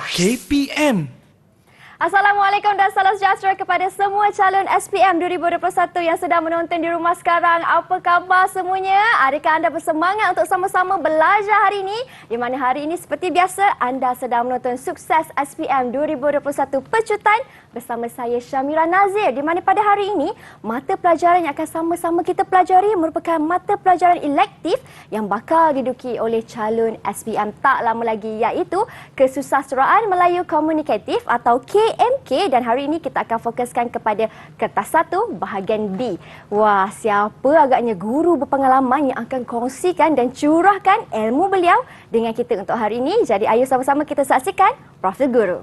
KPM. Assalamualaikum dan salam sejahtera kepada semua calon SPM 2021 yang sedang menonton di rumah sekarang. Apa khabar semuanya? Adakah anda bersemangat untuk sama-sama belajar hari ini? Di mana hari ini seperti biasa anda sedang menonton Sukses SPM 2021 Pecutan bersama saya Syamira Nazir. Di mana pada hari ini mata pelajaran yang akan sama-sama kita pelajari merupakan mata pelajaran elektif yang bakal diduduki oleh calon SPM tak lama lagi, iaitu Kesusasteraan Melayu Komunikatif atau KMK, dan hari ini kita akan fokuskan kepada kertas 1 bahagian B. Wah, siapa agaknya guru berpengalaman yang akan kongsikan dan curahkan ilmu beliau dengan kita untuk hari ini. Jadi ayo sama-sama kita saksikan Profil Guru.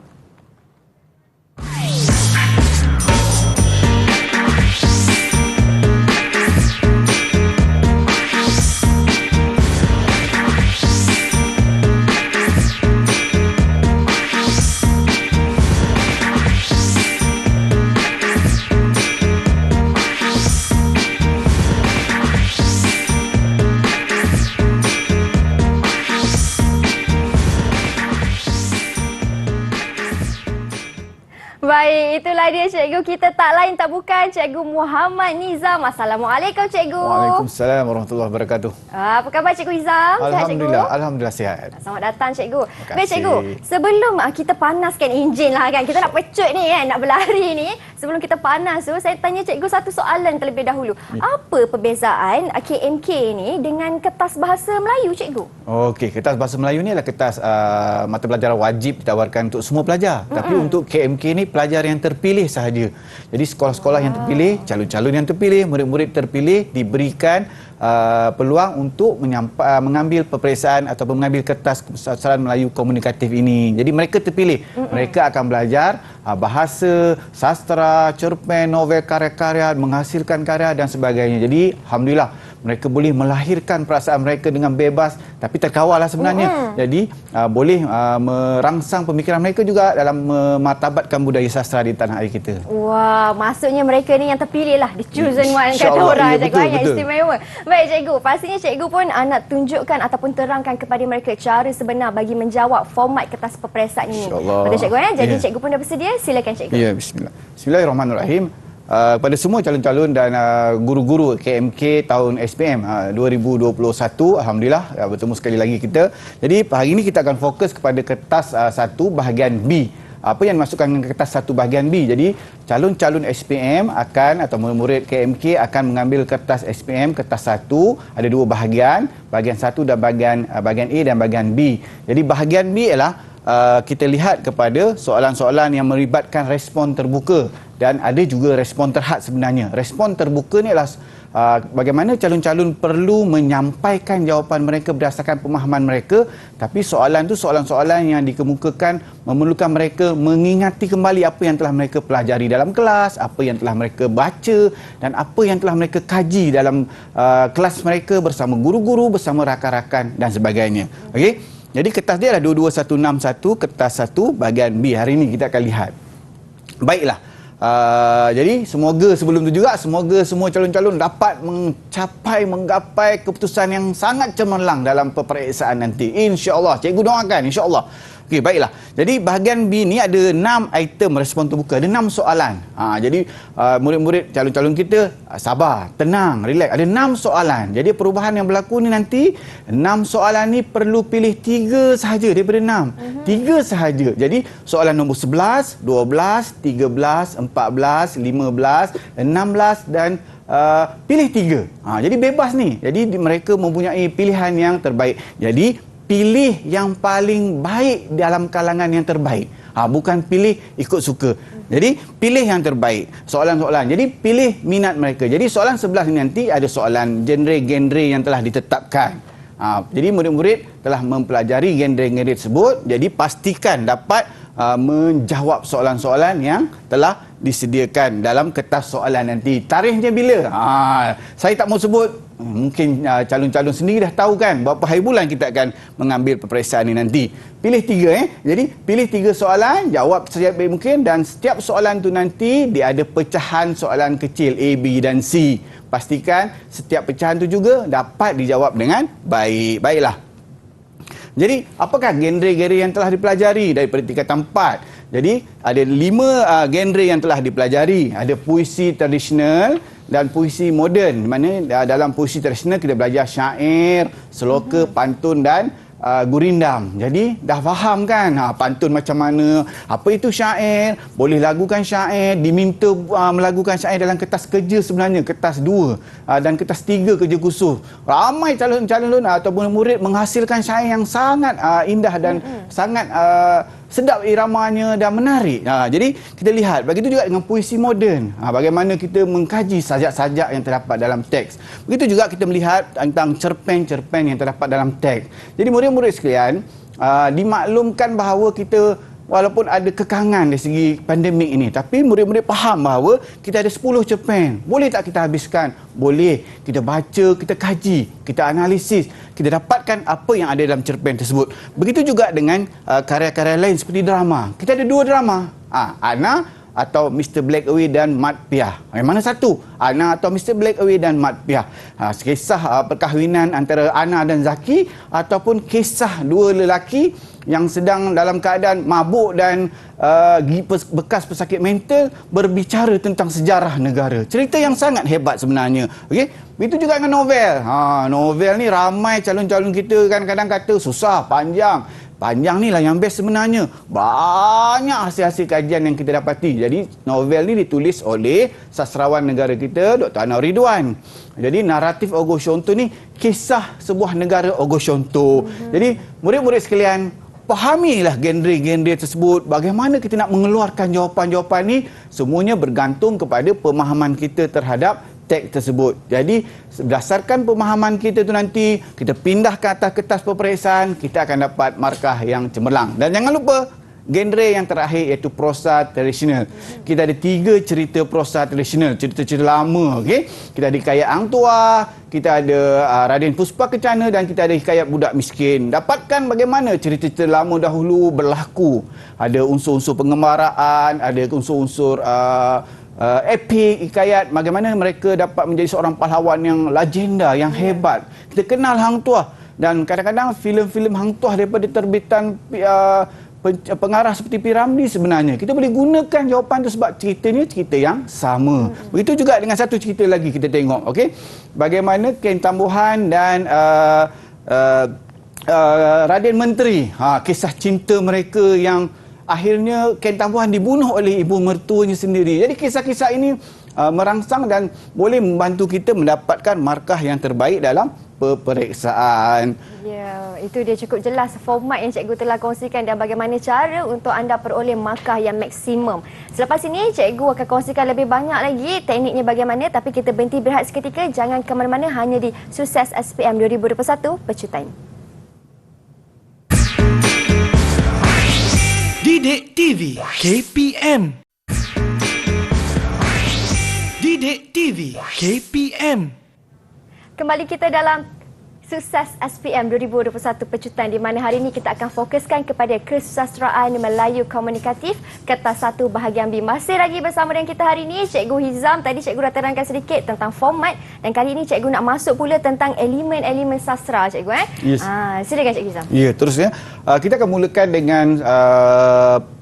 Baik, itulah dia cikgu kita, tak lain tak bukan Cikgu Muhammad Nizam. Assalamualaikum cikgu. Waalaikumsalam warahmatullahi wabarakatuh. Apa khabar Cikgu Nizam? Alhamdulillah, alhamdulillah sihat. Selamat datang cikgu. Baik cikgu, sebelum kita panaskan enjin lah kan, kita nak pecut ni kan, nak berlari ni. Sebelum kita panas tu, saya tanya cikgu satu soalan terlebih dahulu. Apa perbezaan KMK ni dengan kertas bahasa Melayu cikgu? Okey, kertas bahasa Melayu ni adalah kertas mata pelajaran wajib ditawarkan untuk semua pelajar. Tapi untuk KMK ni pelajar yang terpilih sahaja. Jadi sekolah-sekolah yang terpilih, calon-calon yang terpilih, murid-murid terpilih diberikan peluang untuk mengambil peperiksaan ataupun mengambil kertas Kesusasteraan Melayu Komunikatif ini. Jadi mereka terpilih. Mereka akan belajar bahasa, sastra, cerpen, novel, karya-karya, menghasilkan karya dan sebagainya. Jadi alhamdulillah mereka boleh melahirkan perasaan mereka dengan bebas, tapi terkawal lah sebenarnya. Jadi boleh merangsang pemikiran mereka juga dalam memartabatkan budaya sastra di tanah air kita. Wah, maksudnya mereka ni yang terpilih lah, the chosen one kata orang, cikgu, yang istimewa. Baik cikgu, pastinya cikgu pun nak tunjukkan ataupun terangkan kepada mereka cara sebenar bagi menjawab format kertas peperiksaan ini. Betul cikgu ya? Jadi cikgu pun dah bersedia, silakan cikgu. Ya, bismillah. Bismillahirrahmanirrahim. Kepada semua calon-calon dan guru-guru KMK tahun SPM 2021, alhamdulillah bertemu sekali lagi kita. Jadi hari ini kita akan fokus kepada kertas 1 bahagian B. Apa yang dimasukkan dengan kertas 1 bahagian B? Jadi calon-calon SPM akan atau murid KMK akan mengambil kertas SPM kertas 1, ada 2 bahagian, bahagian 1 dan bahagian A dan bahagian B. Jadi bahagian B ialah kita lihat kepada soalan-soalan yang melibatkan respon terbuka dan ada juga respon terhad sebenarnya. Respon terbuka ni adalah bagaimana calon-calon perlu menyampaikan jawapan mereka berdasarkan pemahaman mereka, tapi soalan tu soalan-soalan yang dikemukakan memerlukan mereka mengingati kembali apa yang telah mereka pelajari dalam kelas, apa yang telah mereka baca dan apa yang telah mereka kaji dalam kelas mereka bersama guru-guru, bersama rakan-rakan dan sebagainya. Okey. Jadi kertas dia adalah 22161 kertas 1 bahagian B. Hari ini kita akan lihat. Baiklah. Jadi semoga sebelum tu juga semoga semua calon-calon dapat menggapai keputusan yang sangat cemerlang dalam peperiksaan nanti. Insya-Allah. Cikgu doakan insya-Allah. Okey, baiklah. Jadi bahagian B ni ada 6 item respon terbuka, ada 6 soalan. Jadi murid-murid calon-calon kita sabar, tenang, relax. Ada 6 soalan. Jadi perubahan yang berlaku ni nanti 6 soalan ni perlu pilih 3 sahaja daripada 6. 3 sahaja. Jadi soalan nombor 11, 12, 13, 14, 15, 16 dan pilih 3. Jadi bebas ni. Jadi mereka mempunyai pilihan yang terbaik. Jadi pilih yang paling baik dalam kalangan yang terbaik. Bukan pilih ikut suka. Jadi pilih yang terbaik. Soalan-soalan. Jadi pilih minat mereka. Jadi soalan 11 ini nanti ada soalan genre-genre yang telah ditetapkan. Jadi murid-murid telah mempelajari genre-genre tersebut. Jadi pastikan dapat menjawab soalan-soalan yang telah disediakan dalam kertas soalan nanti. Tarikhnya bila? Saya tak mau sebut. Mungkin calon-calon sendiri dah tahu kan berapa hari bulan kita akan mengambil peperiksaan ini nanti. Pilih 3 Jadi pilih 3 soalan, jawab sebaik mungkin dan setiap soalan tu nanti dia ada pecahan soalan kecil A, B dan C. Pastikan setiap pecahan tu juga dapat dijawab dengan baik. Baiklah. Jadi, apakah genre-genre yang telah dipelajari daripada tingkatan 4? Jadi, ada 5 genre yang telah dipelajari. Ada puisi tradisional dan puisi moden. Di mana dalam puisi tradisional kita belajar syair, seloka, pantun dan gurindam. Jadi dah faham kan pantun macam mana, apa itu syair, boleh lagukan syair, diminta melagukan syair dalam kertas kerja sebenarnya, kertas 2 dan kertas 3 kerja khusus. Ramai calon-calon ataupun murid menghasilkan syair yang sangat indah dan sangat sedap iramanya dan menarik. Jadi kita lihat, begitu juga dengan puisi moden. Bagaimana kita mengkaji sajak-sajak yang terdapat dalam teks. Begitu juga kita melihat tentang cerpen-cerpen yang terdapat dalam teks. Jadi murid-murid sekalian, dimaklumkan bahawa kita walaupun ada kekangan dari segi pandemik ini, tapi murid-murid faham bahawa kita ada 10 cerpen. Boleh tak kita habiskan? Boleh. Kita baca, kita kaji, kita analisis, kita dapatkan apa yang ada dalam cerpen tersebut. Begitu juga dengan karya-karya lain seperti drama. Kita ada 2 drama. Ana atau Mr. Blackaway dan Mat Piah. Yang mana satu? Ana atau Mr. Blackaway dan Mat Piah. Kisah perkahwinan antara Ana dan Zaki ataupun kisah 2 lelaki yang sedang dalam keadaan mabuk dan bekas pesakit mental berbicara tentang sejarah negara. Cerita yang sangat hebat sebenarnya. Okey, begitu juga dengan novel. Novel ni ramai calon-calon kita kadang-kadang kata susah, panjang. Panjang ni lah yang best sebenarnya. Banyak hasil-hasil kajian yang kita dapati. Jadi novel ni ditulis oleh sastrawan negara kita, Dr. Anwar Ridwan. Jadi naratif Ogo Shonto ni kisah sebuah negara Ogo Shonto. Jadi murid-murid sekalian, fahamilah genre-genre tersebut. Bagaimana kita nak mengeluarkan jawapan-jawapan ni, semuanya bergantung kepada pemahaman kita terhadap teks tersebut. Jadi berdasarkan pemahaman kita tu nanti, kita pindah ke atas kertas peperiksaan, kita akan dapat markah yang cemerlang. Dan jangan lupa genre yang terakhir iaitu prosa tradisional. Kita ada 3 cerita prosa tradisional, cerita-cerita lama. Okay? Kita ada Hikayat Hang Tuah, kita ada Raden Puspa Kencana dan kita ada Hikayat Budak Miskin. Dapatkan bagaimana cerita-cerita lama dahulu berlaku. Ada unsur-unsur pengembaraan, ada unsur-unsur epik, hikayat, bagaimana mereka dapat menjadi seorang pahlawan yang legenda, yang hebat. Kita kenal Hang Tuah dan kadang-kadang filem-filem Hang Tuah daripada terbitan pengarah seperti P. Ramlee sebenarnya. Kita boleh gunakan jawapan itu sebab ceritanya cerita yang sama. Begitu juga dengan satu cerita lagi kita tengok. Okey, bagaimana Ken Tambuhan dan Raden Menteri, kisah cinta mereka yang akhirnya Ken Tambuhan dibunuh oleh ibu mertuanya sendiri. Jadi kisah-kisah ini merangsang dan boleh membantu kita mendapatkan markah yang terbaik dalam peperiksaan. Ya, itu dia cukup jelas format yang cikgu telah kongsikan dan bagaimana cara untuk anda peroleh markah yang maksimum. Selepas ini cikgu akan kongsikan lebih banyak lagi tekniknya bagaimana, tapi kita berhenti berehat seketika. Jangan ke mana-mana, hanya di Sukses SPM 2021 Pecutan. Didik TV KPM. Didik TV KPM. Kembali kita dalam Sukses SPM 2021 Pecutan, di mana hari ini kita akan fokuskan kepada kesusastraan Melayu Komunikatif Kertas 1 bahagian B. Masih lagi bersama dengan kita hari ini Cikgu Hizam. Tadi cikgu dah terangkan sedikit tentang format dan kali ini cikgu nak masuk pula tentang elemen-elemen sastra cikgu. Yes. Silakan Cikgu Hizam. Ya, terusnya kita akan mulakan dengan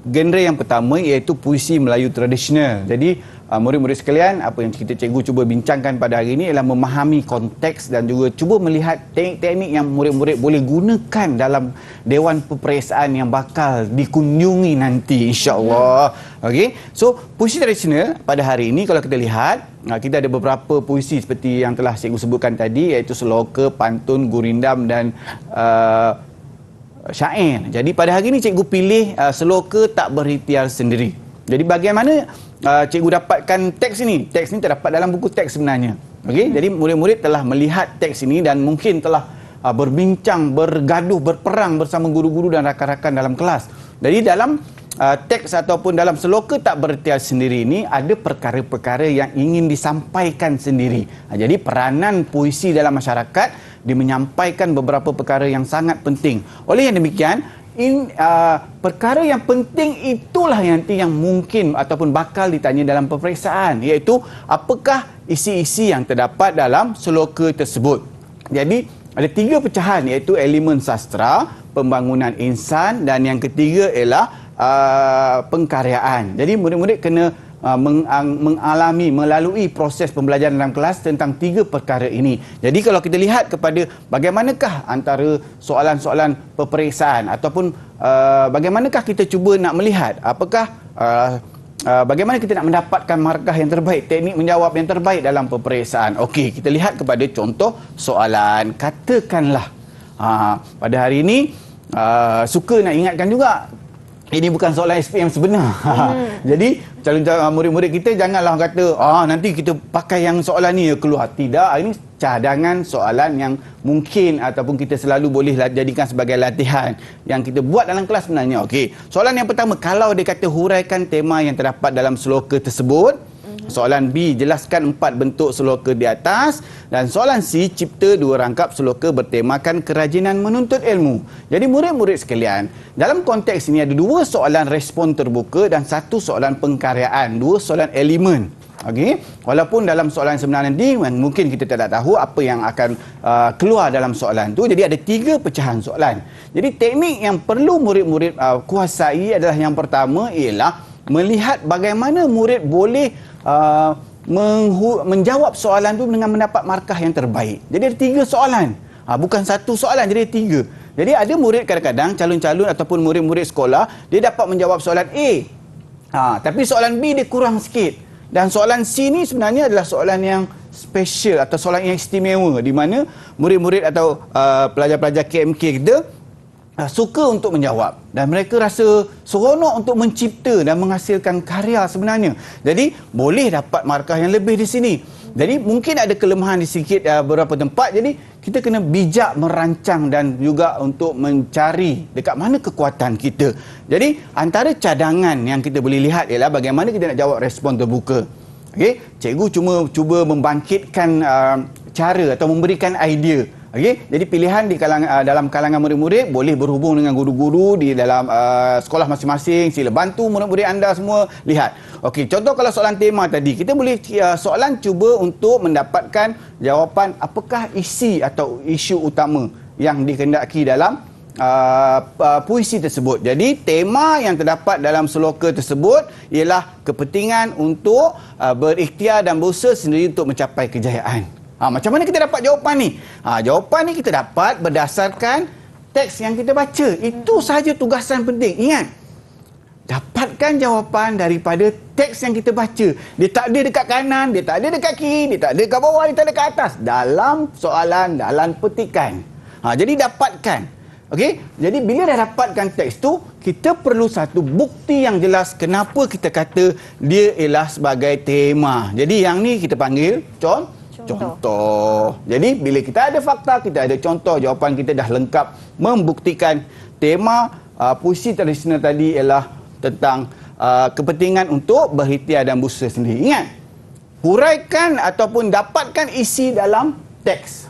genre yang pertama iaitu puisi Melayu tradisional. Jadi murid-murid sekalian, apa yang kita cikgu cuba bincangkan pada hari ini ialah memahami konteks dan juga cuba melihat teknik-teknik yang murid-murid boleh gunakan dalam dewan peperiksaan yang bakal dikunjungi nanti, insya-Allah. Okey. So, puisi tradisional pada hari ini kalau kita lihat, kita ada beberapa puisi seperti yang telah cikgu sebutkan tadi iaitu seloka, pantun, gurindam dan syair. Jadi pada hari ini cikgu pilih seloka tak berikhtiar sendiri. Jadi bagaimana cikgu dapatkan teks ini? Teks ini terdapat dalam buku teks sebenarnya. Okey, jadi murid-murid telah melihat teks ini dan mungkin telah berbincang, bergaduh, berperang bersama guru-guru dan rakan-rakan dalam kelas. Jadi dalam teks ataupun dalam seloka tak berikhtiar sendiri ini ada perkara-perkara yang ingin disampaikan sendiri. Jadi peranan puisi dalam masyarakat dia menyampaikan beberapa perkara yang sangat penting. Oleh yang demikian, perkara yang penting itulah nanti yang mungkin ataupun bakal ditanya dalam peperiksaan, iaitu apakah isi-isi yang terdapat dalam seloka tersebut. Jadi ada 3 pecahan iaitu elemen sastra, pembangunan insan, dan yang ketiga ialah pengkaryaan. Jadi murid-murid kena mengalami, melalui proses pembelajaran dalam kelas tentang 3 perkara ini. Jadi kalau kita lihat kepada bagaimanakah antara soalan-soalan peperiksaan ataupun bagaimanakah kita cuba nak melihat apakah bagaimana kita nak mendapatkan markah yang terbaik, teknik menjawab yang terbaik dalam peperiksaan. Okey, kita lihat kepada contoh soalan. Katakanlah pada hari ini suka nak ingatkan juga, ini bukan soalan SPM sebenar. Jadi calon murid-murid kita janganlah kata nanti kita pakai yang soalan ni keluar. Tidak, ini cadangan soalan yang mungkin ataupun kita selalu boleh jadikan sebagai latihan yang kita buat dalam kelas sebenarnya. Okey, soalan yang pertama, kalau dia kata huraikan tema yang terdapat dalam sloka tersebut. Soalan B, jelaskan 4 bentuk sloka di atas. Dan soalan C, cipta 2 rangkap sloka bertemakan kerajinan menuntut ilmu. Jadi murid-murid sekalian, dalam konteks ini ada 2 soalan respon terbuka dan 1 soalan pengkaryaan, 2 soalan elemen. Okey, walaupun dalam soalan sebenar nanti mungkin kita tidak tahu apa yang akan keluar dalam soalan tu. Jadi ada 3 pecahan soalan. Jadi teknik yang perlu murid-murid kuasai adalah yang pertama ialah melihat bagaimana murid boleh menjawab soalan tu dengan mendapat markah yang terbaik. Jadi ada 3 soalan. Bukan 1 soalan, jadi 3. Jadi ada murid kadang-kadang, calon-calon ataupun murid-murid sekolah, dia dapat menjawab soalan A. Tapi soalan B dia kurang sikit. Dan soalan C ni sebenarnya adalah soalan yang special atau soalan yang istimewa, di mana murid-murid atau pelajar-pelajar KMK kita suka untuk menjawab dan mereka rasa seronok untuk mencipta dan menghasilkan karya sebenarnya. Jadi boleh dapat markah yang lebih di sini. Jadi mungkin ada kelemahan di sedikit beberapa tempat. Jadi kita kena bijak merancang dan juga untuk mencari dekat mana kekuatan kita. Jadi antara cadangan yang kita boleh lihat ialah bagaimana kita nak jawab respon terbuka. Okey, cikgu cuba membangkitkan cara atau memberikan idea. Okey, jadi pilihan di dalam kalangan murid-murid boleh berhubung dengan guru-guru di dalam sekolah masing-masing. Sila bantu murid-murid anda semua lihat. Okey, contoh kalau soalan tema tadi, kita boleh soalan cuba untuk mendapatkan jawapan apakah isi atau isu utama yang dikehendaki dalam puisi tersebut. Jadi tema yang terdapat dalam sloka tersebut ialah kepentingan untuk berikhtiar dan berusaha sendiri untuk mencapai kejayaan. Macam mana kita dapat jawapan ni? Jawapan ni kita dapat berdasarkan teks yang kita baca. Itu sahaja tugasan penting. Ingat, dapatkan jawapan daripada teks yang kita baca. Dia tak ada dekat kanan, dia tak ada dekat kiri, dia tak ada dekat bawah, dia tak ada dekat atas. Dalam soalan, dalam petikan. Jadi dapatkan. Okey? Jadi bila dah dapatkan teks tu, kita perlu satu bukti yang jelas kenapa kita kata dia ialah sebagai tema. Jadi yang ni kita panggil contoh. Jadi bila kita ada fakta, kita ada contoh, jawapan kita dah lengkap membuktikan tema puisi tradisional tadi ialah tentang kepentingan untuk berikhtiar dan berusaha sendiri. Ingat, huraikan ataupun dapatkan isi dalam teks.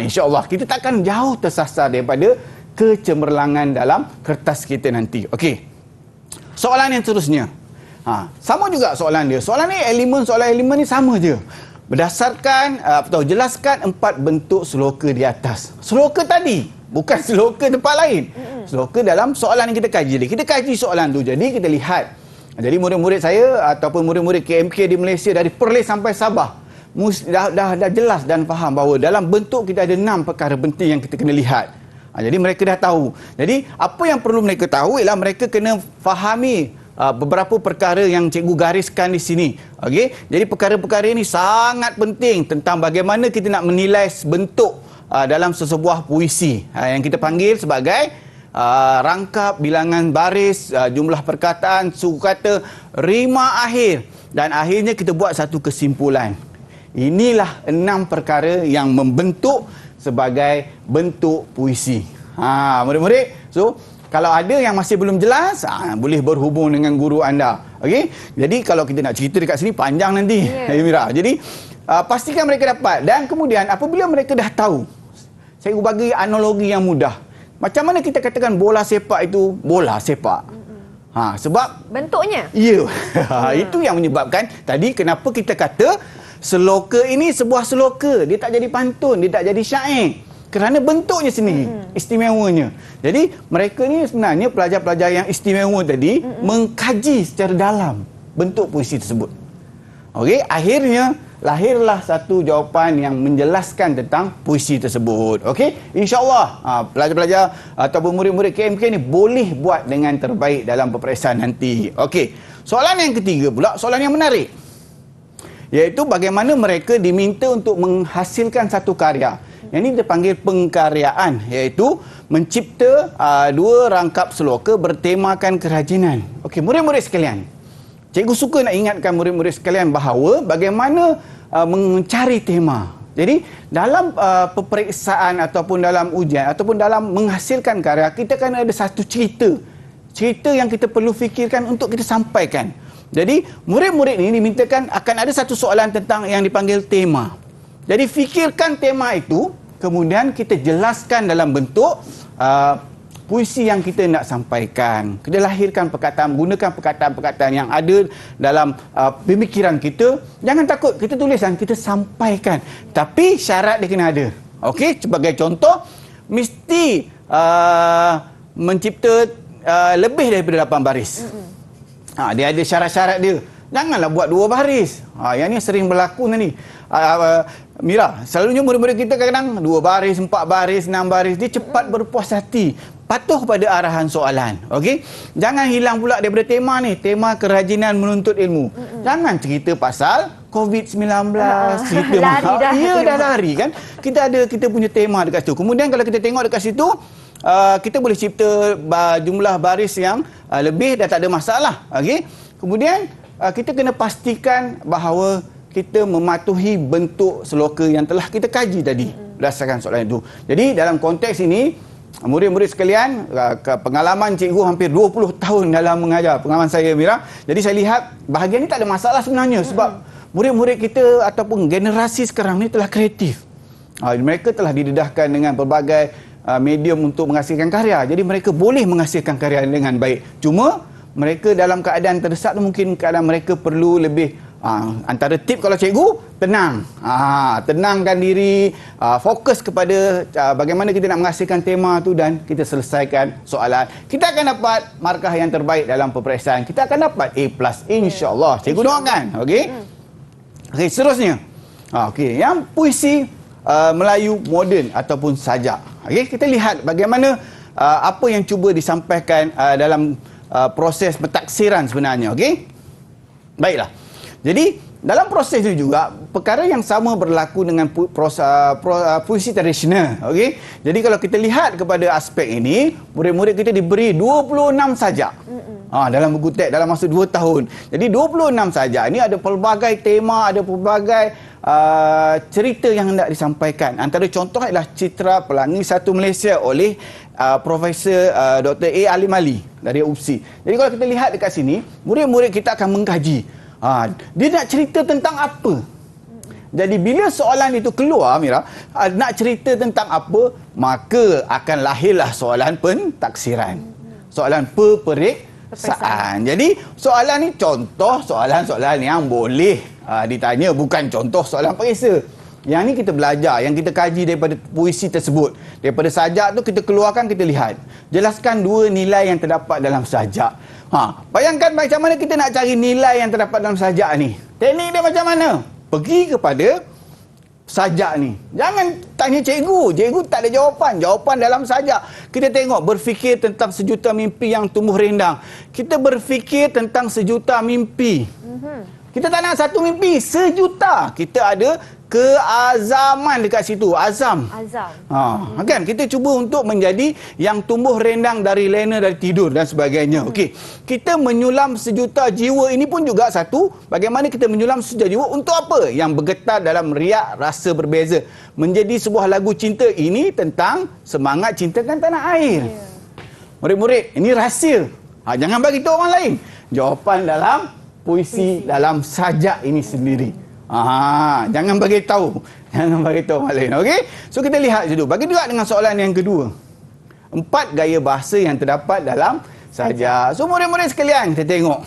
InsyaAllah kita takkan jauh tersasar daripada kecemerlangan dalam kertas kita nanti. Okey, soalan yang seterusnya. Sama juga soalan dia. Soalan elemen ni sama je. Berdasarkan atau jelaskan 4 bentuk sloka di atas. Sloka tadi, bukan sloka tempat lain. Sloka dalam soalan yang kita kaji. Kita kaji soalan tu. Jadi kita lihat. Jadi murid-murid saya ataupun murid-murid KMK di Malaysia dari Perlis sampai Sabah dah jelas dan faham bahawa dalam bentuk kita ada 6 perkara penting yang kita kena lihat. Jadi mereka dah tahu. Jadi apa yang perlu mereka tahu ialah mereka kena fahami beberapa perkara yang cikgu gariskan di sini. Okey, jadi perkara-perkara ini sangat penting tentang bagaimana kita nak menilai bentuk dalam sesebuah puisi yang kita panggil sebagai rangkap, bilangan baris, jumlah perkataan, suku kata, rima akhir, dan akhirnya kita buat satu kesimpulan. Inilah 6 perkara yang membentuk sebagai bentuk puisi. Murid-murid, so kalau ada yang masih belum jelas, boleh berhubung dengan guru anda. Okey? Jadi kalau kita nak cerita dekat sini panjang nanti, Mira. Jadi pastikan mereka dapat. Dan kemudian apabila mereka dah tahu, saya bagi analogi yang mudah. Macam mana kita katakan bola sepak itu bola sepak? Sebab bentuknya. Ya. Itu yang menyebabkan tadi kenapa kita kata sloka ini sebuah sloka. Dia tak jadi pantun, dia tak jadi syair. kerana bentuknya sendiri istimewanya. Jadi mereka ni sebenarnya pelajar-pelajar yang istimewa tadi mengkaji secara dalam bentuk puisi tersebut. Okey, akhirnya lahirlah satu jawapan yang menjelaskan tentang puisi tersebut. Okey, insya-Allah pelajar-pelajar ataupun murid-murid KMK ni boleh buat dengan terbaik dalam peperiksaan nanti. Okey, soalan yang ketiga pula, soalan yang menarik, iaitu bagaimana mereka diminta untuk menghasilkan satu karya. Yang ini kita panggil pengkaryaan, iaitu mencipta dua rangkap seloka bertemakan kerajinan. Okey, murid-murid sekalian, cikgu suka nak ingatkan murid-murid sekalian bahawa bagaimana mencari tema. Jadi dalam peperiksaan ataupun dalam ujian ataupun dalam menghasilkan karya, kita kan ada satu cerita yang kita perlu fikirkan untuk kita sampaikan. Jadi murid-murid ini dimintakan akan ada satu soalan tentang yang dipanggil tema. Jadi fikirkan tema itu, kemudian kita jelaskan dalam bentuk puisi yang kita nak sampaikan. Kita lahirkan perkataan, gunakan perkataan-perkataan yang ada dalam pemikiran kita. Jangan takut, kita tuliskan, kita sampaikan. Tapi syarat dia kena ada. Okey, sebagai contoh, mesti mencipta lebih daripada 8 baris. Dia ada syarat-syarat dia. Janganlah buat 2 baris. Yang ni sering berlaku ni. Mira, selalunya murid-murid kita kadang 2 baris, 4 baris, 6 baris. Dia cepat berpuas hati. Patuh pada arahan soalan. Okey? Jangan hilang pula daripada tema ni. Tema kerajinan menuntut ilmu. Jangan cerita pasal COVID-19. Cerita dah lari kan. Kita punya tema dekat situ. Kemudian kalau kita tengok dekat situ, kita boleh cipta jumlah baris yang lebih dan tak ada masalah. Okey? Kemudian kita kena pastikan bahawa kita mematuhi bentuk seloka yang telah kita kaji tadi berdasarkan soalan itu. Jadi dalam konteks ini, murid-murid sekalian, pengalaman cikgu hampir 20 tahun dalam mengajar, pengalaman saya, Mira. Jadi saya lihat bahagian ini tak ada masalah sebenarnya, sebab murid-murid kita ataupun generasi sekarang ni telah kreatif. Mereka telah didedahkan dengan pelbagai medium untuk menghasilkan karya. Jadi mereka boleh menghasilkan karya dengan baik. Cuma mereka dalam keadaan terdesak, mungkin keadaan mereka perlu lebih antara tip kalau cikgu, tenang. Tenangkan diri, fokus kepada bagaimana kita nak menghasilkan tema tu dan kita selesaikan soalan. Kita akan dapat markah yang terbaik dalam peperiksaan. Kita akan dapat A+, insya-Allah. Cikgu doakan. Okey. Okey, seterusnya. Okey, yang puisi Melayu moden ataupun sajak. Okey, kita lihat bagaimana apa yang cuba disampaikan dalam proses pentaksiran sebenarnya. Okey. Baiklah. Jadi dalam proses itu juga perkara yang sama berlaku dengan puisi tradisional. Okey. Jadi kalau kita lihat kepada aspek ini, murid-murid kita diberi 26 sajak. Dalam buku teks dalam masa 2 tahun. Jadi 26 sajak ini ada pelbagai tema, ada pelbagai cerita yang hendak disampaikan. Antara contoh adalah Citra Pelangi Satu Malaysia oleh Profesor Dr. A. Alim Ali dari UPSI. Jadi kalau kita lihat dekat sini, murid-murid kita akan mengkaji. Dia nak cerita tentang apa? Jadi bila soalan itu keluar, Mira, nak cerita tentang apa, maka akan lahirlah soalan pentaksiran. Soalan peperiksaan. Jadi soalan ni contoh soalan-soalan yang boleh ditanya, bukan contoh soalan periksa. Yang ni kita belajar, yang kita kaji daripada puisi tersebut. Daripada sajak tu kita keluarkan, kita lihat. Jelaskan 2 nilai yang terdapat dalam sajak. Bayangkan macam mana kita nak cari nilai yang terdapat dalam sajak ni. Teknik dia macam mana? Pergi kepada sajak ni. Jangan tanya cikgu. Cikgu tak ada jawapan. Jawapan dalam sajak. Kita tengok, berfikir tentang sejuta mimpi yang tumbuh rindang. Kita berfikir tentang sejuta mimpi. Kita tak nak satu mimpi, sejuta. Kita ada keazaman dekat situ, azam. Kan kita cuba untuk menjadi yang tumbuh rendang dari lena dari tidur dan sebagainya. Okey. Kita menyulam sejuta jiwa, ini pun juga satu, bagaimana kita menyulam sejuta jiwa untuk apa? Yang bergetar dalam riak rasa berbeza. Menjadi sebuah lagu cinta ini tentang semangat cintakan tanah air. Murid-murid, ini rahsia. Jangan bagi tahu orang lain. Jawapan dalam puisi dalam sajak ini sendiri. Jangan bagi tahu. Jangan bagi tahu orang lain. Okey? So kita lihat dulu. Bagi juga dengan soalan yang kedua. 4 gaya bahasa yang terdapat dalam sajak. So murid-murid sekalian, kita tengok.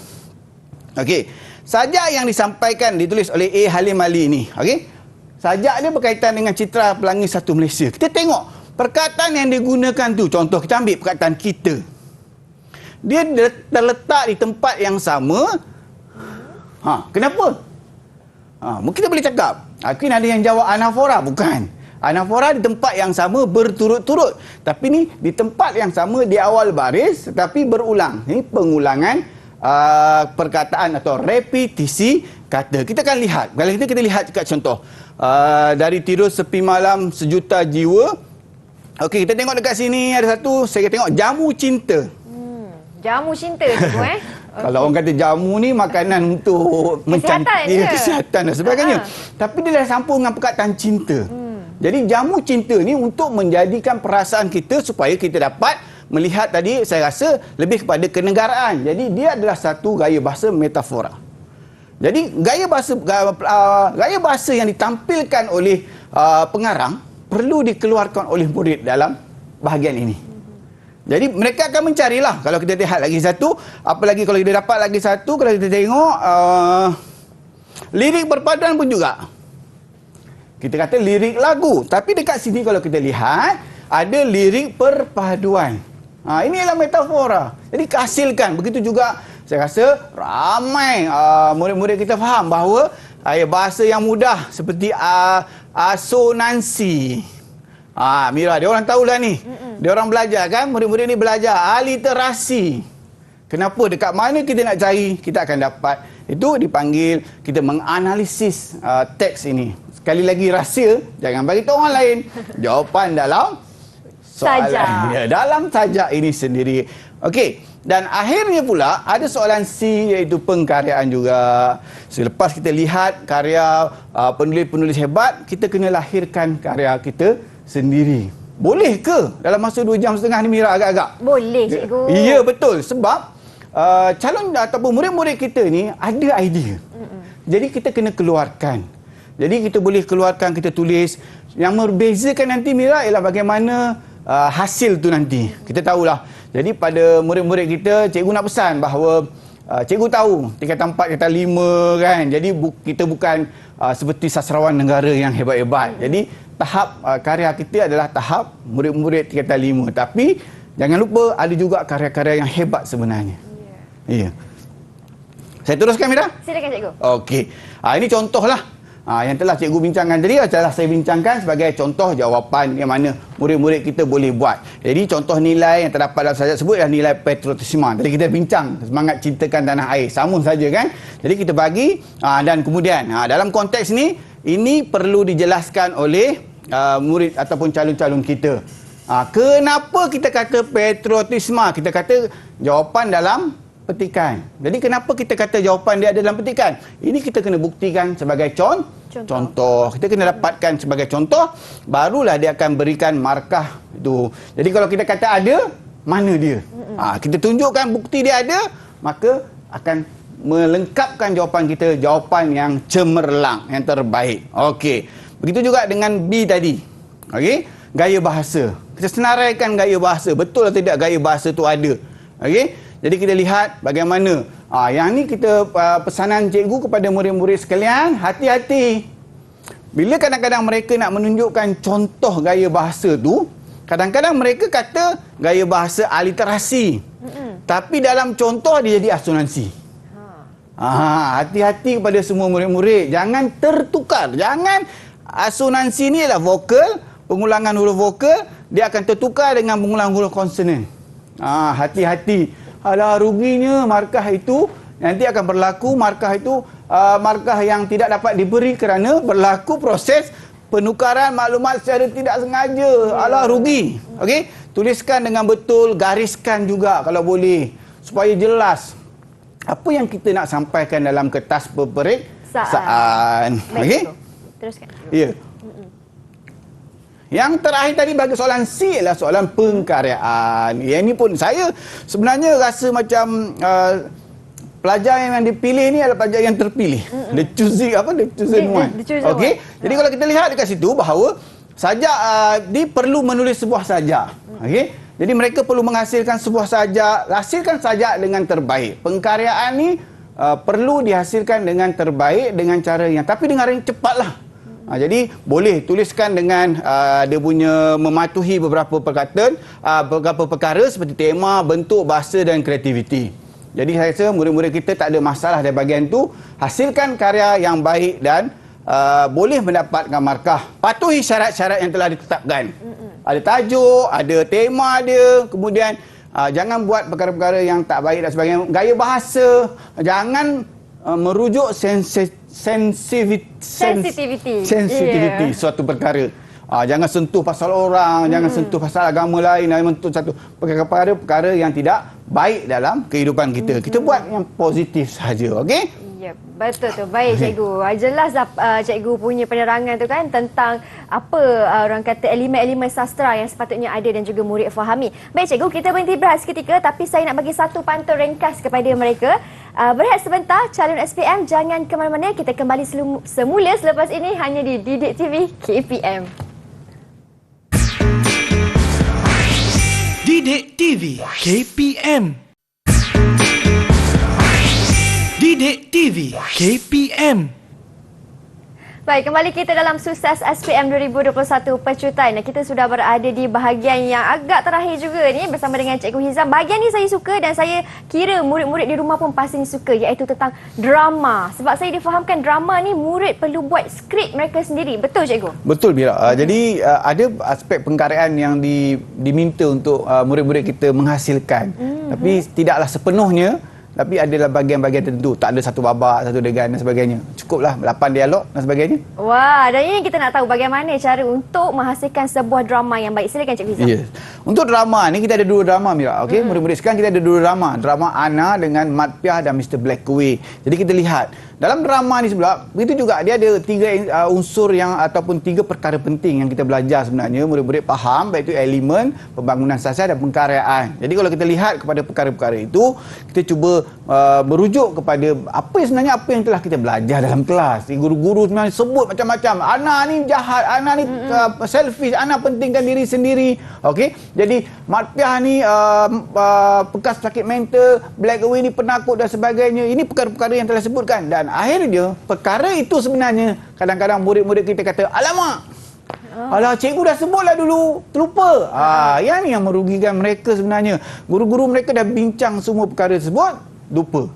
Okey. Sajak yang disampaikan ditulis oleh A. Halim Ali ini. Okey? Sajak dia berkaitan dengan Citra Pelangi Satu Malaysia. Kita tengok Perkataan yang digunakan tu, contoh kita ambil perkataan kita. Dia terletak di tempat yang sama. Kenapa? Mungkin kita boleh cakap, mungkin ada yang jawab anafora. Bukan. Anafora di tempat yang sama berturut-turut. Tapi ni di tempat yang sama di awal baris tetapi berulang. Ini pengulangan perkataan atau repetisi kata. Kita akan lihat. Kalau kita lihat dekat contoh. Dari tidur sepi malam sejuta jiwa. Okey, kita tengok dekat sini ada satu. Saya tengok jamu cinta. Jamu cinta tu Kalau orang kata jamu ni makanan untuk kesihatan dan sebagainya. Tapi dia dah sambung dengan perkataan cinta. Jadi jamu cinta ni untuk menjadikan perasaan kita supaya kita dapat melihat tadi saya rasa lebih kepada kenegaraan. Jadi dia adalah satu gaya bahasa metafora. Jadi gaya bahasa yang ditampilkan oleh pengarang perlu dikeluarkan oleh murid dalam bahagian ini. Jadi mereka akan mencarilah. Kalau kita lihat lagi satu, apalagi kalau kita dapat lagi satu, kalau kita tengok lirik berpaduan pun juga. Kita kata lirik lagu. Tapi dekat sini kalau kita lihat, ada lirik perpaduan. Ini adalah metafora. Jadi kehasilkan. Begitu juga saya rasa ramai murid-murid kita faham bahawa bahasa yang mudah seperti asonansi. Mira, dia orang tahulah ni. Dia orang belajar kan, murid-murid ni belajar aliterasi. Kenapa? Dekat mana kita nak cari, kita akan dapat. Itu dipanggil kita menganalisis teks ini. Sekali lagi rahsia, jangan bagi tahu orang lain. Jawapan dalam soalan. Dalam sajak ini sendiri. Okey, dan akhirnya pula ada soalan C iaitu pengkaryaan juga. Selepas kita lihat karya penulis-penulis hebat, kita kena lahirkan karya kita sendiri. Boleh ke dalam masa 2 jam setengah ni Mira agak-agak? Boleh cikgu. Ya, betul. Sebab calon ataupun murid-murid kita ni ada idea. Jadi kita kena keluarkan. Jadi kita boleh keluarkan, kita tulis. Yang membezakan nanti Mira ialah bagaimana hasil tu nanti. Kita tahulah. Jadi pada murid-murid kita, cikgu nak pesan bahawa cikgu tahu tingkatan 4, tingkatan 5 kan. Jadi kita bukan seperti sastrawan negara yang hebat-hebat. Jadi tahap karya kita adalah tahap murid-murid tingkatan 5. Tapi jangan lupa ada juga karya-karya yang hebat sebenarnya. Ya. Saya teruskan Mira? Silakan cikgu. Okey. Ini contohlah. Yang telah cikgu bincangkan tadi adalah saya bincangkan sebagai contoh jawapan yang mana murid-murid kita boleh buat. Jadi contoh nilai yang terdapat dalam sajak tersebut adalah nilai patriotisme. Tadi kita bincang semangat cintakan tanah air. Sama saja kan? Jadi kita bagi dan kemudian dalam konteks ini perlu dijelaskan oleh murid ataupun calon-calon kita. Kenapa kita kata patriotisme? Kita kata jawapan dalam petikan. Jadi kenapa kita kata jawapan dia ada dalam petikan? Ini kita kena buktikan sebagai contoh. Kita kena dapatkan sebagai contoh, barulah dia akan berikan markah itu. Jadi kalau kita kata ada, mana dia? Kita tunjukkan bukti dia ada, maka akan melengkapkan jawapan kita, jawapan yang cemerlang, yang terbaik. Okey. Begitu juga dengan B tadi. Okey? Gaya bahasa. Kita senaraikan gaya bahasa. Betul atau tidak gaya bahasa tu ada? Okey? Jadi kita lihat bagaimana. Yang ni kita pesanan cikgu kepada murid-murid sekalian, hati-hati. Bila kadang-kadang mereka nak menunjukkan contoh gaya bahasa tu, kadang-kadang mereka kata gaya bahasa aliterasi. Tapi dalam contoh dia jadi asonansi. Hati-hati kepada semua murid-murid. Jangan tertukar. Jangan asonansi ni adalah vokal, pengulangan huruf vokal, dia akan tertukar dengan pengulangan huruf konsonan. Hati-hati. Alah, ruginya markah itu nanti akan berlaku markah itu markah yang tidak dapat diberi kerana berlaku proses penukaran maklumat secara tidak sengaja. Alah, rugi. Okey, tuliskan dengan betul, gariskan juga kalau boleh supaya jelas apa yang kita nak sampaikan dalam kertas peperiksaan. Okey? Teruskan. Ya. Yang terakhir tadi bagi soalan C adalah soalan pengkaryaan. Yang ini pun saya sebenarnya rasa macam pelajar yang dipilih ni adalah pelajar yang terpilih. The chosen one. Okey. Jadi kalau kita lihat dekat situ bahawa sajak dia perlu menulis sebuah sajak. Okey. Jadi mereka perlu menghasilkan sebuah sajak, hasilkan sajak dengan terbaik. Pengkaryaan ni perlu dihasilkan dengan terbaik dengan cara yang tapi dengan yang cepatlah. Jadi boleh tuliskan dengan dia punya mematuhi beberapa perkataan, beberapa perkara seperti tema, bentuk, bahasa dan kreativiti. Jadi saya rasa murid-murid kita tak ada masalah dari bahagian tu. Hasilkan karya yang baik dan boleh mendapatkan markah. Patuhi syarat-syarat yang telah ditetapkan. Ada tajuk, ada tema dia, kemudian jangan buat perkara-perkara yang tak baik dan sebagainya. Gaya bahasa, jangan merujuk sensitivity suatu perkara. Jangan sentuh pasal orang, jangan sentuh pasal agama lain, jangan sentuh satu perkara-perkara yang tidak baik dalam kehidupan kita. Kita buat yang positif saja, okey? Ya, betul tu. Baik cikgu. Jelas cikgu punya penerangan tu kan tentang apa orang kata elemen-elemen sastra yang sepatutnya ada dan juga murid fahami. Baik cikgu, kita berhenti berehat seketika tapi saya nak bagi satu pantun ringkas kepada mereka. Berehat sebentar, calon SPM jangan ke mana-mana. Kita kembali semula selepas ini hanya di Didik TV KPM. Didik TV KPM. Didik TV KPM. Baik, kembali kita dalam Sukses SPM 2021 Pecutan. Kita sudah berada di bahagian yang agak terakhir juga ni bersama dengan Cikgu Hizam. Bahagian ni saya suka dan saya kira murid-murid di rumah pun pasti suka, iaitu tentang drama. Sebab saya difahamkan drama ni murid perlu buat skrip mereka sendiri. Betul Cikgu? Betul Mira. Jadi ada aspek pengkaryaan yang diminta untuk murid-murid kita menghasilkan. Tapi tidaklah sepenuhnya. Tapi adalah bahagian-bahagian tertentu. Tak ada satu babak, satu adegan dan sebagainya. Cukuplah 8 dialog dan sebagainya. Wah, dan ini kita nak tahu bagaimana cara untuk menghasilkan sebuah drama yang baik. Silakan Cikgu Hizam. Yes. Untuk drama ni kita ada dua drama Mira. Okey, murid-murid sekarang kita ada dua drama. Drama Ana dengan Mat Piah dan Mr. Blackaway. Jadi kita lihat dalam drama ni sebelah, begitu juga dia ada 3 unsur yang ataupun 3 perkara penting yang kita belajar sebenarnya. Murid-murid faham, iaitu elemen, pembangunan sastra dan pengkaryaan. Jadi kalau kita lihat kepada perkara-perkara itu, kita cuba merujuk kepada apa yang telah kita belajar dalam kelas. Guru-guru sebenarnya sebut macam-macam. Ana ni jahat, Ana ni selfish, Ana pentingkan diri sendiri. Okey. Jadi Mat Piah ni bekas sakit mental, Blackaway ni penakut dan sebagainya. Ini perkara-perkara yang telah sebutkan dan akhirnya perkara itu sebenarnya kadang-kadang murid-murid kita kata, alamak, alah cikgu dah sebutlah dulu, terlupa. Yang ni yang merugikan mereka sebenarnya. Guru-guru mereka dah bincang semua perkara tersebut, lupa.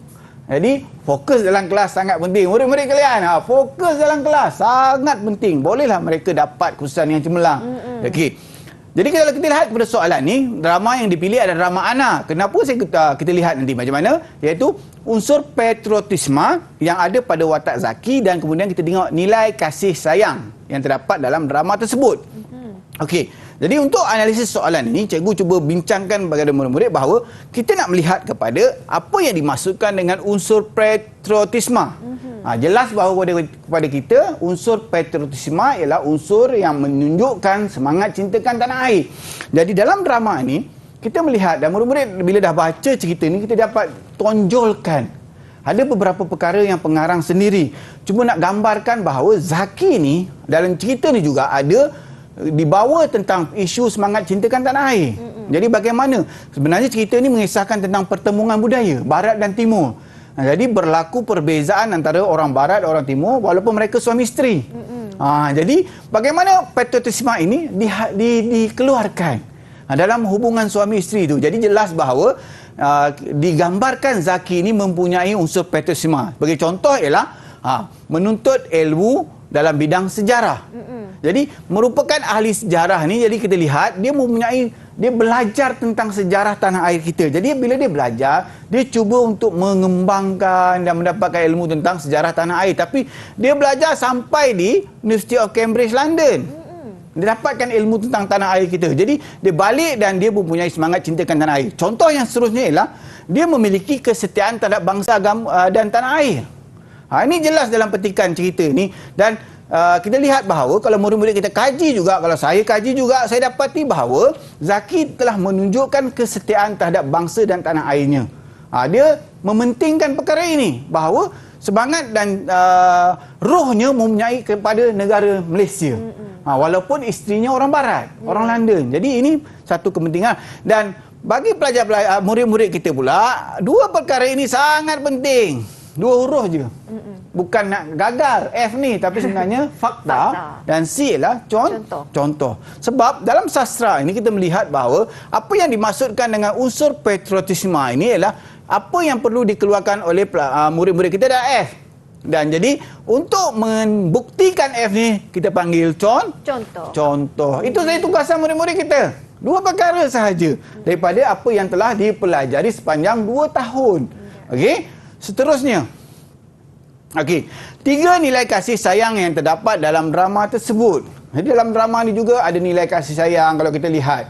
Jadi fokus dalam kelas sangat penting. Murid-murid kalian, fokus dalam kelas sangat penting. Bolehlah mereka dapat keputusan yang cemerlang. Okey. Jadi kalau kita lihat kepada soalan ni, drama yang dipilih adalah drama Ana. Kenapa kita lihat nanti macam mana? Iaitu unsur patriotisme yang ada pada watak Zaki dan kemudian kita tengok nilai kasih sayang yang terdapat dalam drama tersebut. Okey. Jadi untuk analisis soalan ini, cikgu cuba bincangkan kepada murid-murid bahawa kita nak melihat kepada apa yang dimaksudkan dengan unsur patriotisme. Jelas bahawa kepada kita unsur patriotisme ialah unsur yang menunjukkan semangat cintakan tanah air. Jadi dalam drama ini kita melihat dan murid-murid bila dah baca cerita ini kita dapat tonjolkan ada beberapa perkara yang pengarang sendiri cuma nak gambarkan bahawa Zaki ni dalam cerita ni juga ada dibawa tentang isu semangat cintakan tanah air. Jadi bagaimana sebenarnya cerita ini mengisahkan tentang pertemuan budaya Barat dan Timur. Jadi berlaku perbezaan antara orang Barat dan orang Timur walaupun mereka suami isteri. Jadi bagaimana patriotisme ini dikeluarkan dalam hubungan suami isteri itu. Jadi jelas bahawa digambarkan Zaki ini mempunyai unsur patriotisme. Sebagai contoh ialah menuntut ilmu dalam bidang sejarah. Jadi merupakan ahli sejarah ni, jadi kita lihat dia belajar tentang sejarah tanah air kita. Jadi bila dia belajar, dia cuba untuk mengembangkan dan mendapatkan ilmu tentang sejarah tanah air. Tapi dia belajar sampai di University of Cambridge, London. Dia dapatkan ilmu tentang tanah air kita. Jadi dia balik dan dia mempunyai semangat cintakan tanah air. Contoh yang seterusnya ialah dia memiliki kesetiaan terhadap bangsa, agama dan tanah air. Ini jelas dalam petikan cerita ni dan kita lihat bahawa kalau murid-murid kita kaji juga, kalau saya kaji juga, saya dapati bahawa Zaki telah menunjukkan kesetiaan terhadap bangsa dan tanah airnya. Dia mementingkan perkara ini bahawa semangat dan rohnya mempunyai kepada negara Malaysia. Walaupun isterinya orang Barat, orang London. Jadi ini satu kepentingan dan bagi pelajar-pelajar murid-murid kita pula, dua perkara ini sangat penting. Dua huruf je. Bukan nak gagal F ni, tapi sebenarnya fakta. Dan C ialah contoh. Sebab dalam sastra ini kita melihat bahawa apa yang dimaksudkan dengan unsur patriotisme ini ialah apa yang perlu dikeluarkan oleh murid-murid kita adalah F. Dan jadi untuk membuktikan F ni kita panggil contoh. Itu saya tugasan murid-murid kita. Dua perkara sahaja daripada apa yang telah dipelajari sepanjang 2 tahun. Okey. Seterusnya. Okey. 3 nilai kasih sayang yang terdapat dalam drama tersebut. Jadi dalam drama ni juga ada nilai kasih sayang kalau kita lihat.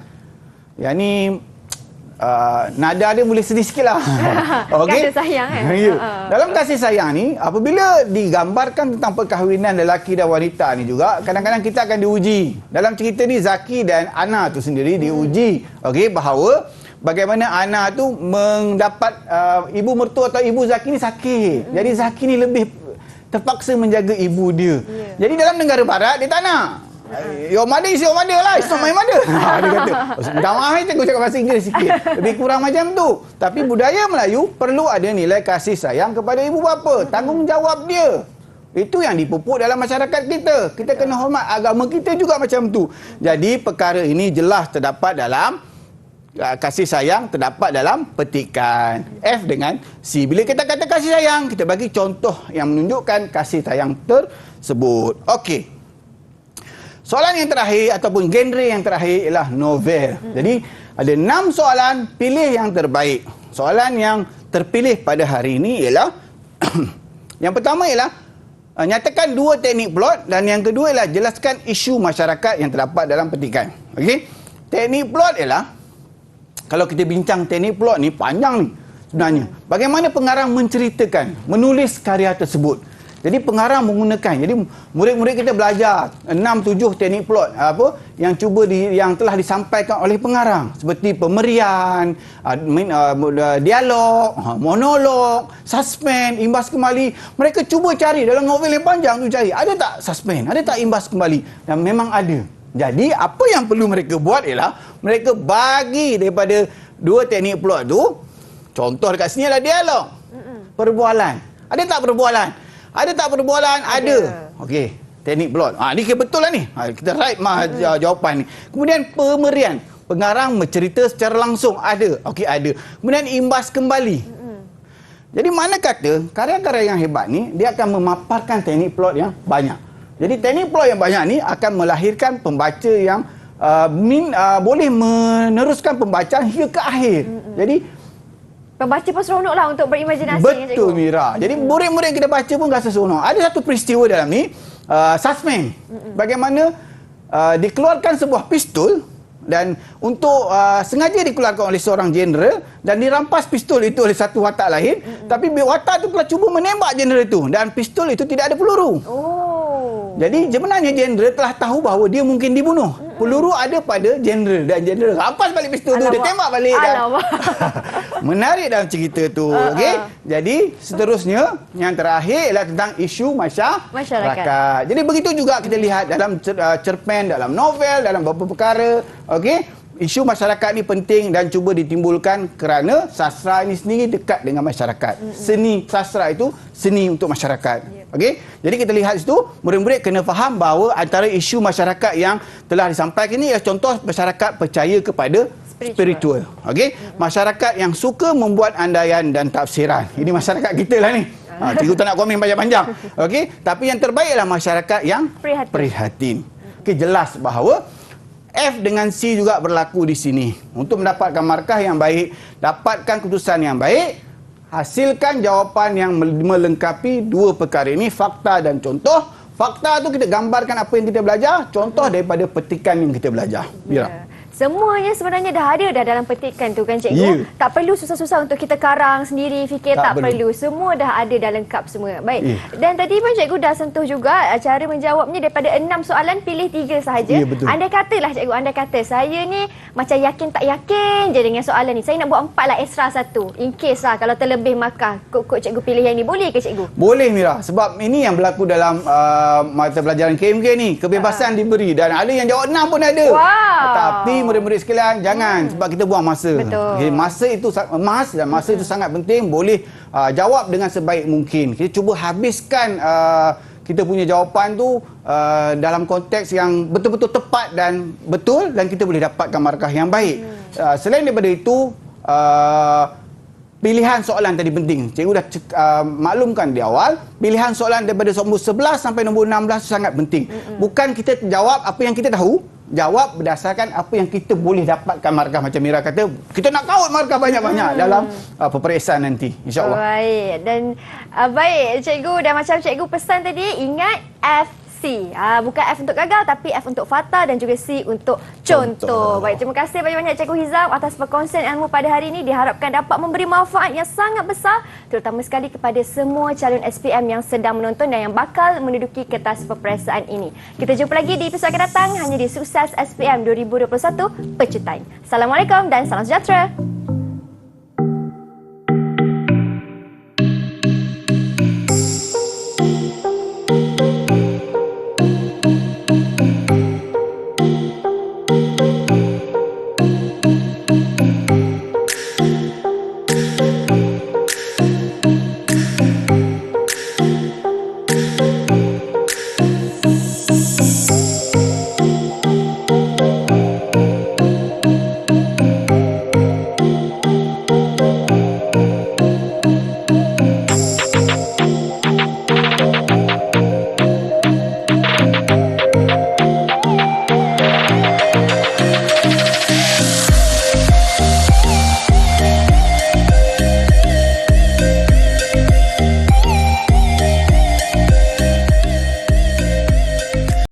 Yang ni nada dia boleh sedih sikit lah. Okay? Kasih sayang kan? Ya. Dalam kasih sayang ni, apabila digambarkan tentang perkahwinan lelaki dan wanita ni juga, kadang-kadang kita akan diuji. Dalam cerita ni, Zaki dan Ana tu sendiri diuji. Okey, bahawa bagaimana Ana tu mendapat ibu mertua atau ibu Zaki ni sakit. Jadi Zaki ni lebih terpaksa menjaga ibu dia. Jadi dalam negara barat, dia tak nak. Your mother is your mother lah. It's not my mother. Dia kata. Minta maaf, cikgu cakap bahasa Inggeris sikit. Lebih kurang macam tu. Tapi budaya Melayu perlu ada nilai kasih sayang kepada ibu bapa. Tanggungjawab dia. Itu yang dipupuk dalam masyarakat kita. Kita kena hormat agama kita juga macam tu. Jadi perkara ini jelas terdapat dalam kasih sayang, terdapat dalam petikan F dengan C. Bila kita kata kasih sayang, kita bagi contoh yang menunjukkan kasih sayang tersebut. Okey. Soalan yang terakhir ataupun genre yang terakhir ialah novel. Jadi ada 6 soalan, pilih yang terbaik. Soalan yang terpilih pada hari ini ialah yang pertama ialah nyatakan 2 teknik plot dan yang kedua ialah jelaskan isu masyarakat yang terdapat dalam petikan. Okey. Teknik plot ialah kalau kita bincang teknik plot ni panjang ni sebenarnya. Bagaimana pengarang menceritakan, menulis karya tersebut. Jadi pengarang menggunakan. Jadi murid-murid kita belajar 6-7 teknik plot yang yang telah disampaikan oleh pengarang seperti pemerian, dialog, monolog, suspend, imbas kembali. Mereka cuba cari dalam novel yang panjang tu cari ada tak suspend, ada tak imbas kembali, dan memang ada. Jadi apa yang perlu mereka buat ialah mereka bagi daripada 2 teknik plot tu. Contoh dekat sini adalah dialog. Perbualan. Ada tak perbualan? Ada tak perbualan? Ada. Okey, teknik plot. Ni betul lah ni. Kita right jawapan ni. Kemudian pemerian. Pengarang bercerita secara langsung. Ada. Okey, ada. Kemudian imbas kembali. Jadi mana kata karya-karya yang hebat ni dia akan memaparkan teknik plot yang banyak. Jadi teknik plot yang banyak ni akan melahirkan pembaca yang boleh meneruskan pembacaan hingga ke akhir. Jadi pembaca pun seronok lah untuk berimajinasi. Betul, Mira. Jadi murid-murid yang kita baca pun rasa seronok. Ada satu peristiwa dalam ni, suspend. Bagaimana dikeluarkan sebuah pistol dan untuk sengaja dikeluarkan oleh seorang jeneral dan dirampas pistol itu oleh satu watak lain. Tapi watak itu telah cuba menembak jeneral itu dan pistol itu tidak ada peluru. Jadi sebenarnya jeneral telah tahu bahawa dia mungkin dibunuh. Peluru ada pada jeneral dan jeneral rampas balik pistol tu, dia tembak balik. Menarik dalam cerita tu. Okey. Jadi seterusnya yang terakhir ialah tentang isu masyarakat. Jadi begitu juga kita lihat dalam cerpen, dalam novel, dalam beberapa perkara. Okey. Isu masyarakat ni penting dan cuba ditimbulkan kerana sastra ini sendiri dekat dengan masyarakat. Seni sastra itu seni untuk masyarakat. Okey. Jadi kita lihat situ, murid-murid kena faham bahawa antara isu masyarakat yang telah disampaikan ini ialah contoh masyarakat percaya kepada spiritual. Okey. Masyarakat yang suka membuat andaian dan tafsiran. Ini masyarakat kita lah ni. Cikgu tak nak komen panjang-panjang. Okey. Tapi yang terbaik adalah masyarakat yang prihatin. Okey, jelas bahawa F dengan C juga berlaku di sini. Untuk mendapatkan markah yang baik, dapatkan keputusan yang baik, hasilkan jawapan yang melengkapi 2 perkara ini, fakta dan contoh. Fakta tu kita gambarkan apa yang kita belajar, contoh daripada petikan yang kita belajar. Semuanya sebenarnya dah ada dalam petikan tu kan cikgu. Tak perlu susah-susah untuk kita karang sendiri, fikir, tak perlu. Semua dah ada dah lengkap semua. Baik. Dan tadi pun cikgu dah sentuh juga cara menjawabnya daripada 6 soalan pilih 3 sahaja. Andai katalah cikgu, andai kata saya ni macam yakin tak yakin je dengan soalan ni. Saya nak buat 4 lah, extra 1. In case lah kalau terlebih markah, kok cikgu pilih yang ni, boleh ke cikgu? Boleh, Mira. Sebab ini yang berlaku dalam mata pelajaran KMK ni. Kebebasan diberi dan ada yang jawab 6 pun ada. Tapi murid-murid sekalian, jangan sebab kita buang masa. Betul. Okay, masa itu emas dan masa itu sangat penting, boleh jawab dengan sebaik mungkin. Kita cuba habiskan kita punya jawapan tu dalam konteks yang betul-betul tepat dan betul, dan kita boleh dapatkan markah yang baik. Selain daripada itu, pilihan soalan tadi penting. Cikgu dah maklumkan di awal, pilihan soalan daripada nombor 11 sampai nombor 16 sangat penting. Bukan kita jawab apa yang kita tahu, jawab berdasarkan apa yang kita boleh dapatkan markah. Macam Mira kata, kita nak kaut markah banyak-banyak dalam peperiksaan nanti, insya-Allah. Baik. Dan baik, cikgu, dan macam cikgu pesan tadi, ingat FC. Bukan F untuk gagal, tapi F untuk fakta dan juga C untuk contoh. Baik, terima kasih banyak-banyak Cikgu Hizam atas perkongsian ilmu pada hari ini. Diharapkan dapat memberi manfaat yang sangat besar, terutama sekali kepada semua calon SPM yang sedang menonton dan yang bakal menduduki kertas peperiksaan ini. Kita jumpa lagi di episod akan datang hanya di Sukses SPM 2021 Pecutan. Assalamualaikum dan salam sejahtera.